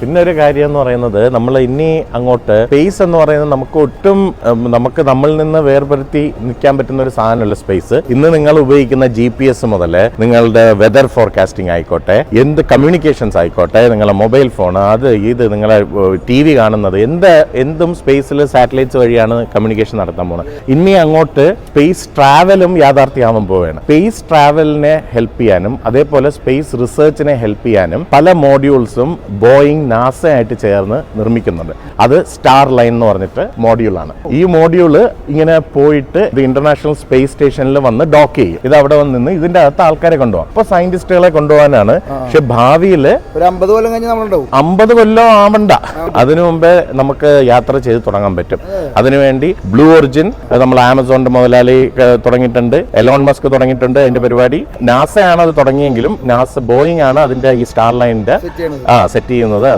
പിന്നെ ഒരു കാര്യം എന്ന് പറയുന്നത് നമ്മൾ ഇനി അങ്ങോട്ട് സ്പേസ് എന്ന് പറയുന്നത് നമുക്ക് നമ്മളിൽ നിന്ന് വേർപെടുത്തി നിൽക്കാൻ പറ്റുന്ന ഒരു സാധനമല്ല സ്പേസ്. ഇന്ന് നിങ്ങൾ ഉപയോഗിക്കുന്ന GPS മുതൽ നിങ്ങളുടെ വെതർ ഫോർകാസ്റ്റിംഗ് ആയിക്കോട്ടെ, എന്ത് കമ്മ്യൂണിക്കേഷൻസ് ആയിക്കോട്ടെ, നിങ്ങളുടെ മൊബൈൽ ഫോൺ, ഇത് നിങ്ങളെ TV കാണുന്നത് എന്തും സ്പേസിൽ സാറ്റലൈറ്റ്സ് വഴിയാണ് കമ്മ്യൂണിക്കേഷൻ നടത്താൻ പോകുന്നത്. ഇനി അങ്ങോട്ട് സ്പേസ് ട്രാവലും യാഥാർത്ഥ്യമാവാൻ പോവുകയാണ്. സ്പേസ് ട്രാവലിനെ ഹെൽപ്പ് ചെയ്യാനും അതേപോലെ സ്പേസ് റിസർച്ചിനെ ഹെൽപ്പ് ചെയ്യാനും പല മോഡ്യൂൾസും ബോയിങ് നാസ ആയിട്ട് ചേർന്ന് നിർമ്മിക്കുന്നുണ്ട്. അത് സ്റ്റാർ ലൈൻ എന്ന് പറഞ്ഞിട്ട് മോഡ്യൂളാണ്. ഈ മോഡ്യൂള് ഇങ്ങനെ പോയിട്ട് ഇത് ഇന്റർനാഷണൽ സ്പേസ് സ്റ്റേഷനിൽ വന്ന് ഡോക്ക് ചെയ്യും. ഇത് അവിടെ വന്ന് നിന്ന് ഇതിന്റെ അകത്ത് ആൾക്കാരെ കൊണ്ടുപോകാം. അപ്പൊ സയന്റിസ്റ്റുകളെ കൊണ്ടുപോകാനാണ്. പക്ഷെ ഭാവിയിൽ 50 കൊല്ലം കഴിഞ്ഞ് നമ്മളുണ്ടാവും. 50 കൊല്ലം ആവണ്ട, അതിനു മുമ്പേ നമുക്ക് യാത്ര ചെയ്ത് തുടങ്ങാൻ പറ്റും. അതിനുവേണ്ടി ബ്ലൂ ഒറിജിൻ നമ്മൾ ആമസോണിന്റെ മുതലാളി തുടങ്ങിയിട്ടുണ്ട്, എലോൺ മസ്ക് തുടങ്ങിയിട്ടുണ്ട്. അതിന്റെ പരിപാടി നാസയാണ് അത് തുടങ്ങിയെങ്കിലും ബോയിങ് ആണ് അതിന്റെ ഈ സ്റ്റാർ ലൈനിന്റെ സെറ്റ് ചെയ്യുന്നത്.